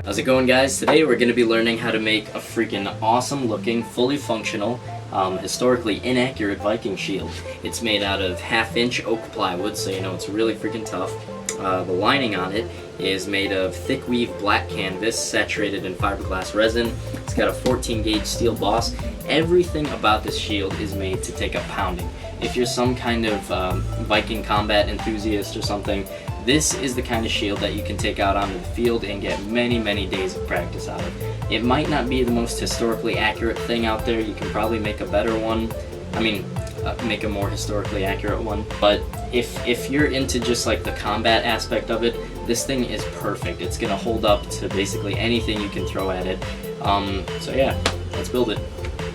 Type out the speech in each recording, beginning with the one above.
How's it going, guys? Today we're going to be learning how to make a freaking awesome looking, fully functional, historically inaccurate Viking shield. It's made out of 1/2-inch oak plywood, so you know it's really freaking tough. The lining on it is made of thick weave black canvas saturated in fiberglass resin. It's got a 14 gauge steel boss. Everything about this shield is made to take a pounding. If you're some kind of Viking combat enthusiast or something, this is the kind of shield that you can take out onto the field and get many, many days of practice out of. It might not be the most historically accurate thing out there. You can probably make a better one. Make a more historically accurate one. But if you're into just like the combat aspect of it, this thing is perfect. It's gonna hold up to basically anything you can throw at it. So yeah, let's build it.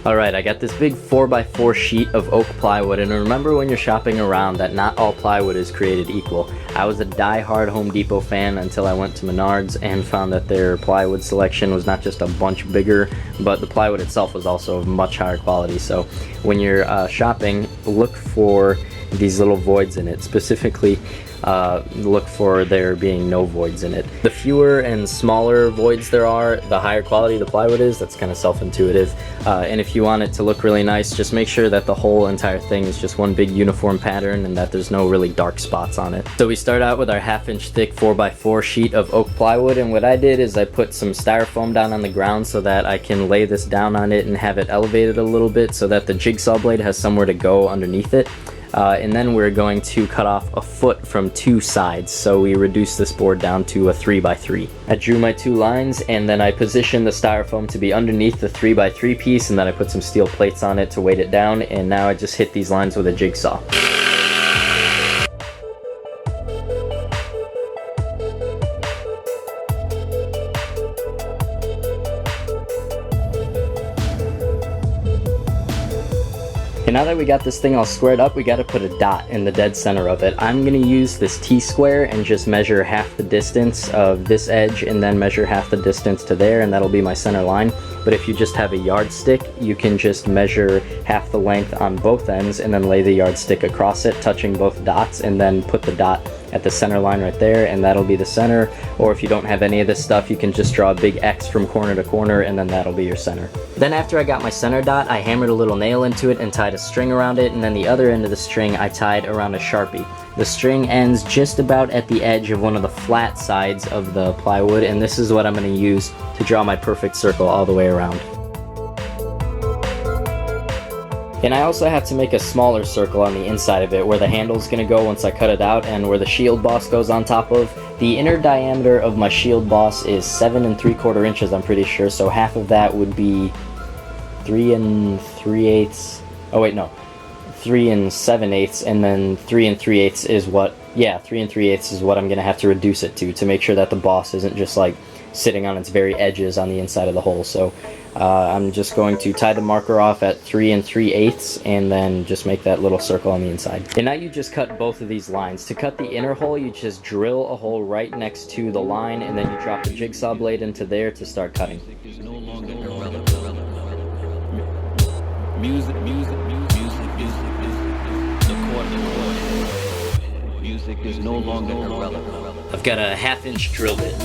Alright, I got this big 4x4 sheet of oak plywood, and remember when you're shopping around that not all plywood is created equal. I was a die-hard Home Depot fan until I went to Menards and found that their plywood selection was not just a bunch bigger, but the plywood itself was also of much higher quality. So when you're shopping, look for these little voids in it. Specifically, look for there being no voids in it. The fewer and smaller voids there are, the higher quality the plywood is. That's kind of self-intuitive. And if you want it to look really nice, just make sure that the whole entire thing is just one big uniform pattern and that there's no really dark spots on it. So we start out with our 1/2-inch thick 4x4 sheet of oak plywood, and what I did is I put some styrofoam down on the ground so that I can lay this down on it and have it elevated a little bit so that the jigsaw blade has somewhere to go underneath it. And then we're going to cut off a foot from two sides, so we reduce this board down to a 3x3. I drew my two lines, and then I positioned the styrofoam to be underneath the 3x3 piece, and then I put some steel plates on it to weight it down, and now I just hit these lines with a jigsaw. And now that we got this thing all squared up, we got to put a dot in the dead center of it. I'm going to use this T-square and just measure half the distance of this edge and then measure half the distance to there, and that'll be my center line. But if you just have a yardstick, you can just measure half the length on both ends and then lay the yardstick across it, touching both dots, and then put the dot at the center line right there, and that'll be the center. Or if you don't have any of this stuff, you can just draw a big X from corner to corner, and then that'll be your center. Then after I got my center dot, I hammered a little nail into it and tied a string around it, and then the other end of the string I tied around a Sharpie. The string ends just about at the edge of one of the flat sides of the plywood, and this is what I'm going to use to draw my perfect circle all the way around. And I also have to make a smaller circle on the inside of it where the handle's going to go once I cut it out, and where the shield boss goes on top of. The inner diameter of my shield boss is 7 3/4 inches, I'm pretty sure, so half of that would be 3 3/8. Oh wait, no. 3 7/8, and then 3 3/8 is what, yeah, 3 3/8 is what I'm going to have to reduce it to make sure that the boss isn't just like sitting on its very edges on the inside of the hole. So I'm just going to tie the marker off at 3 3/8 and then just make that little circle on the inside. And now you just cut both of these lines. To cut the inner hole, you just drill a hole right next to the line, and then you drop the jigsaw blade into there to start cutting. Music is no longer irrelevant. I've got a 1/2-inch drill bit.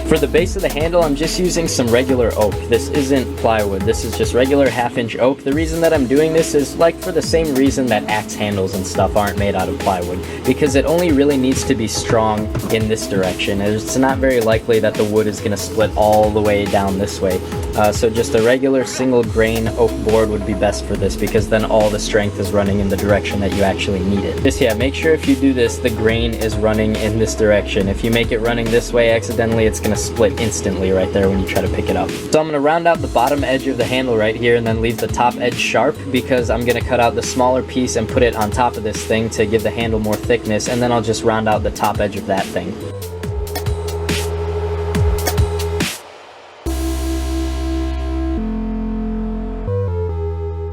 For the base of the handle, I'm just using some regular oak. This isn't plywood, this is just regular 1/2-inch oak. The reason that I'm doing this is like for the same reason that axe handles and stuff aren't made out of plywood, because it only really needs to be strong in this direction. It's not very likely that the wood is going to split all the way down this way. So just a regular single grain oak board would be best for this, because then all the strength is running in the direction that you actually need it. Just yeah, make sure if you do this, the grain is running in this direction. If you make it running this way accidentally, it's going to split instantly right there when you try to pick it up. So I'm going to round out the bottom edge of the handle right here and then leave the top edge sharp, because I'm going to cut out the smaller piece and put it on top of this thing to give the handle more thickness, and then I'll just round out the top edge of that thing.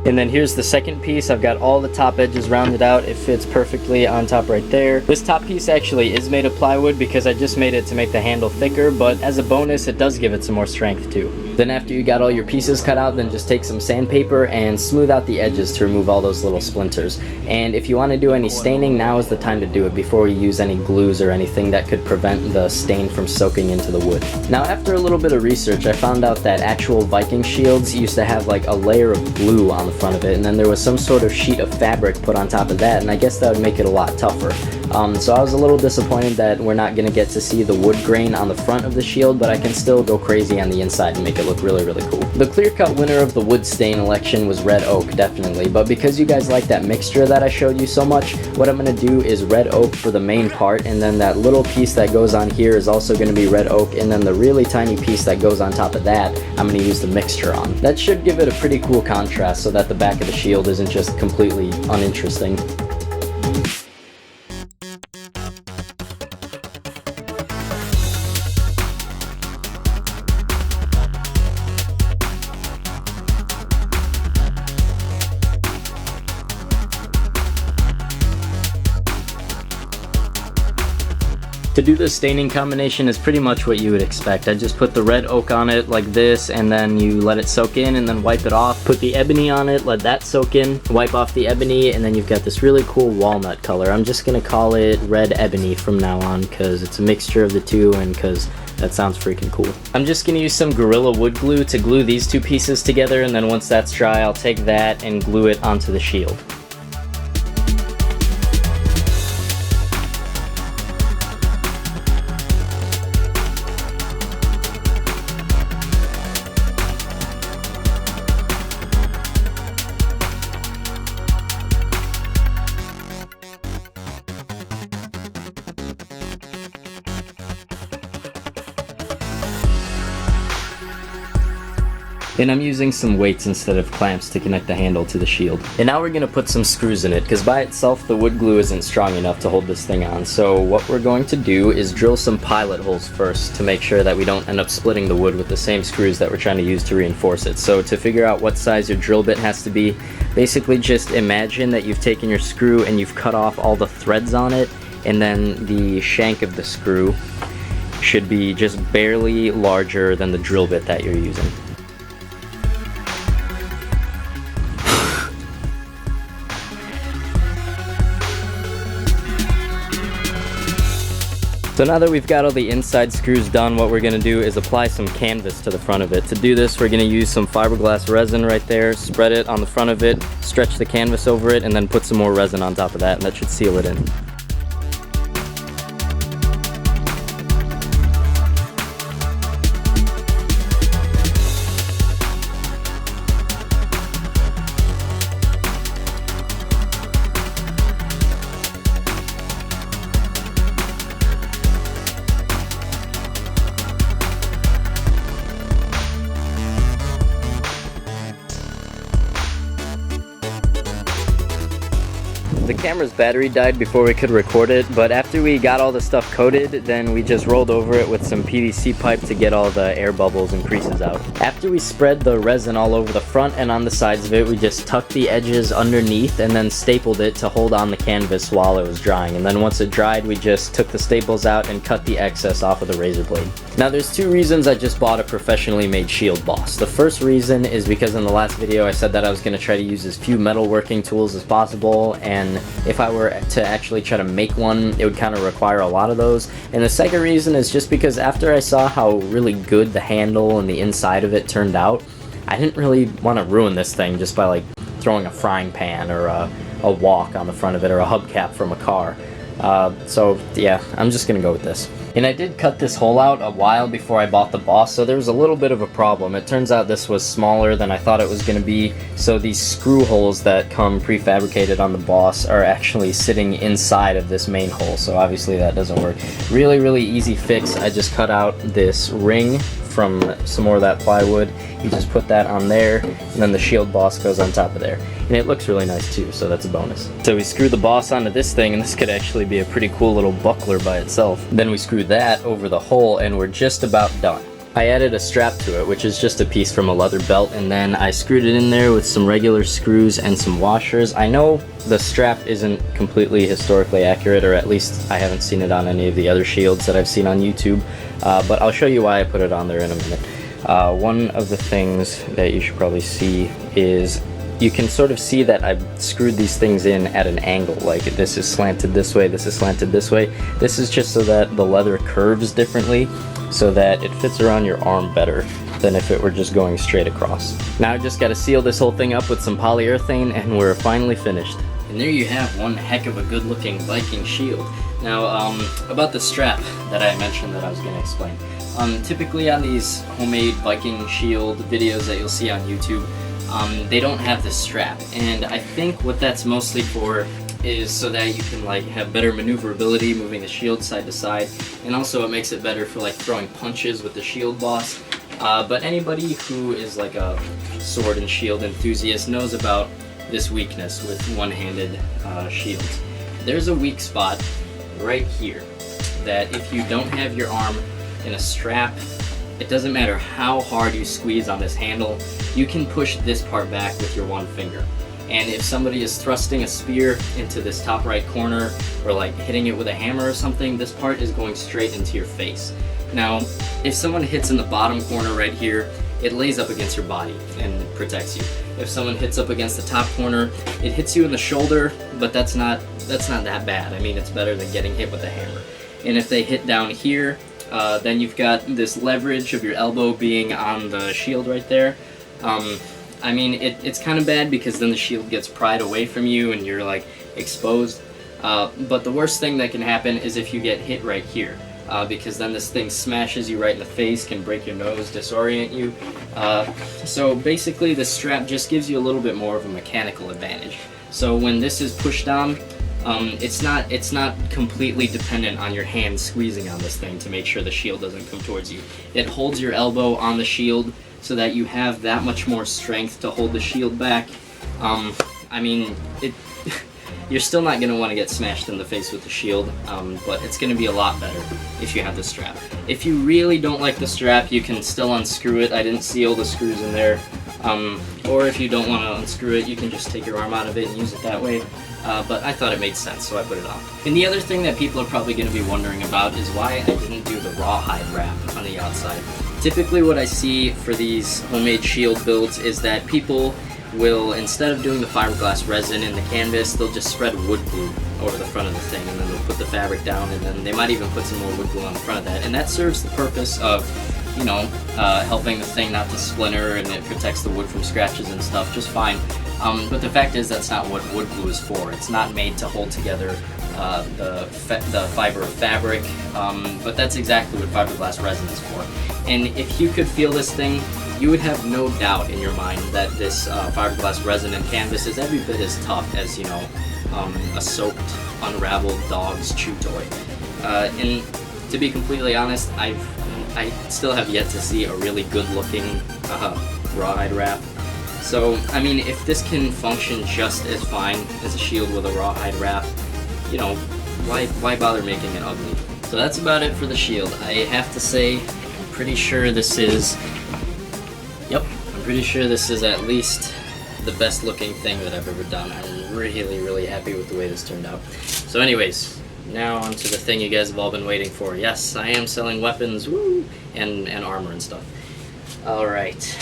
And then here's the second piece. I've got all the top edges rounded out. It fits perfectly on top right there. This top piece actually is made of plywood because I just made it to make the handle thicker, but as a bonus, it does give it some more strength too. Then after you got all your pieces cut out, then just take some sandpaper and smooth out the edges to remove all those little splinters. And if you want to do any staining, now is the time to do it before you use any glues or anything that could prevent the stain from soaking into the wood. Now after a little bit of research, I found out that actual Viking shields used to have like a layer of glue on the front of it, and then there was some sort of sheet of fabric put on top of that, and I guess that would make it a lot tougher. So I was a little disappointed that we're not going to get to see the wood grain on the front of the shield, but I can still go crazy on the inside and make it look really, really cool. The clear-cut winner of the wood stain election was red oak, definitely, but because you guys like that mixture that I showed you so much, what I'm going to do is red oak for the main part, and then that little piece that goes on here is also going to be red oak, and then the really tiny piece that goes on top of that, I'm going to use the mixture on. That should give it a pretty cool contrast so that the back of the shield isn't just completely uninteresting. To do the staining combination is pretty much what you would expect. I just put the red oak on it like this, and then you let it soak in and then wipe it off. Put the ebony on it, let that soak in, wipe off the ebony, and then you've got this really cool walnut color. I'm just gonna call it red ebony from now on because it's a mixture of the two and because that sounds freaking cool. I'm just gonna use some Gorilla Wood glue to glue these two pieces together, and then once that's dry, I'll take that and glue it onto the shield. And I'm using some weights instead of clamps to connect the handle to the shield. And now we're gonna put some screws in it, because by itself the wood glue isn't strong enough to hold this thing on. So what we're going to do is drill some pilot holes first to make sure that we don't end up splitting the wood with the same screws that we're trying to use to reinforce it. So to figure out what size your drill bit has to be, basically just imagine that you've taken your screw and you've cut off all the threads on it, and then the shank of the screw should be just barely larger than the drill bit that you're using. So now that we've got all the inside screws done, what we're gonna do is apply some canvas to the front of it. To do this, we're gonna use some fiberglass resin right there, spread it on the front of it, stretch the canvas over it, and then put some more resin on top of that, and that should seal it in. The camera's battery died before we could record it, but after we got all the stuff coated, then we just rolled over it with some PVC pipe to get all the air bubbles and creases out. After we spread the resin all over the front and on the sides of it, we just tucked the edges underneath and then stapled it to hold on the canvas while it was drying. And then once it dried, we just took the staples out and cut the excess off of the razor blade. Now there's two reasons I just bought a professionally made shield boss. The first reason is because in the last video I said that I was going to try to use as few metalworking tools as possible, and if I were to actually try to make one, it would kind of require a lot of those. And the second reason is just because after I saw how really good the handle and the inside of it turned out, I didn't really want to ruin this thing just by like throwing a frying pan or a wok on the front of it or a hubcap from a car. So yeah, I'm just gonna go with this. And I did cut this hole out a while before I bought the boss, so there was a little bit of a problem. It turns out this was smaller than I thought it was gonna be, so these screw holes that come prefabricated on the boss are actually sitting inside of this main hole, so obviously that doesn't work. Really, really easy fix. I just cut out this ring from some more of that plywood. You just put that on there, and then the shield boss goes on top of there. And it looks really nice too, so that's a bonus. So we screw the boss onto this thing, and this could actually be a pretty cool little buckler by itself. Then we screw that over the hole, and we're just about done. I added a strap to it, which is just a piece from a leather belt, and then I screwed it in there with some regular screws and some washers. I know the strap isn't completely historically accurate, or at least I haven't seen it on any of the other shields that I've seen on YouTube, but I'll show you why I put it on there in a minute. One of the things that you should probably see is you can sort of see that I've screwed these things in at an angle, like this is slanted this way, this is slanted this way. This is just so that the leather curves differently, so that it fits around your arm better than if it were just going straight across. Now I just got to seal this whole thing up with some polyurethane and we're finally finished. And there you have one heck of a good looking Viking shield. Now about the strap that I mentioned that I was going to explain. Typically on these homemade Viking shield videos that you'll see on YouTube, they don't have this strap, and I think what that's mostly for is so that you can like have better maneuverability moving the shield side to side, and also it makes it better for like throwing punches with the shield boss. But anybody who is like a sword and shield enthusiast knows about this weakness with one-handed shields. There's a weak spot right here that if you don't have your arm in a strap, it doesn't matter how hard you squeeze on this handle, you can push this part back with your one finger. And if somebody is thrusting a spear into this top right corner or like hitting it with a hammer or something, this part is going straight into your face. Now, if someone hits in the bottom corner right here, it lays up against your body and protects you. If someone hits up against the top corner, it hits you in the shoulder, but that's not that bad. I mean, it's better than getting hit with a hammer. And if they hit down here, then you've got this leverage of your elbow being on the shield right there. I mean, it's kind of bad because then the shield gets pried away from you and you're like exposed. But the worst thing that can happen is if you get hit right here, because then this thing smashes you right in the face, can break your nose, disorient you. So basically the strap just gives you a little bit more of a mechanical advantage. So when this is pushed on, it's not completely dependent on your hand squeezing on this thing to make sure the shield doesn't come towards you. It holds your elbow on the shield so that you have that much more strength to hold the shield back. I mean, you're still not going to want to get smashed in the face with the shield, but it's going to be a lot better if you have the strap. If you really don't like the strap, you can still unscrew it. I didn't seal the screws in there. Or if you don't want to unscrew it, you can just take your arm out of it and use it that way. But I thought it made sense, so I put it on. And the other thing that people are probably going to be wondering about is why I didn't do the rawhide wrap on the outside. Typically what I see for these homemade shield builds is that people will, instead of doing the fiberglass resin in the canvas, they'll just spread wood glue over the front of the thing, and then they'll put the fabric down, and then they might even put some more wood glue on the front of that. And that serves the purpose of, you know, helping the thing not to splinter, and it protects the wood from scratches and stuff just fine. But the fact is that's not what wood glue is for. It's not made to hold together the fiber of fabric, but that's exactly what fiberglass resin is for. And if you could feel this thing, you would have no doubt in your mind that this fiberglass resin and canvas is every bit as tough as, you know, a soaked, unraveled dog's chew toy. And to be completely honest, I still have yet to see a really good-looking rawhide wrap. So, I mean, if this can function just as fine as a shield with a rawhide wrap, you know, why bother making it ugly? So that's about it for the shield. I have to say, I'm pretty sure this is... Yep, I'm pretty sure this is at least the best looking thing that I've ever done. I'm really, really happy with the way this turned out. So anyways, now on to the thing you guys have all been waiting for. Yes, I am selling weapons, woo, and armor and stuff. Alright.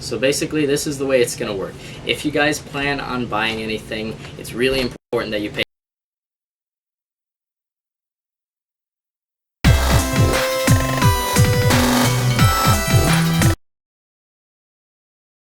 So basically this is the way it's going to work. If you guys plan on buying anything, it's really important that you pay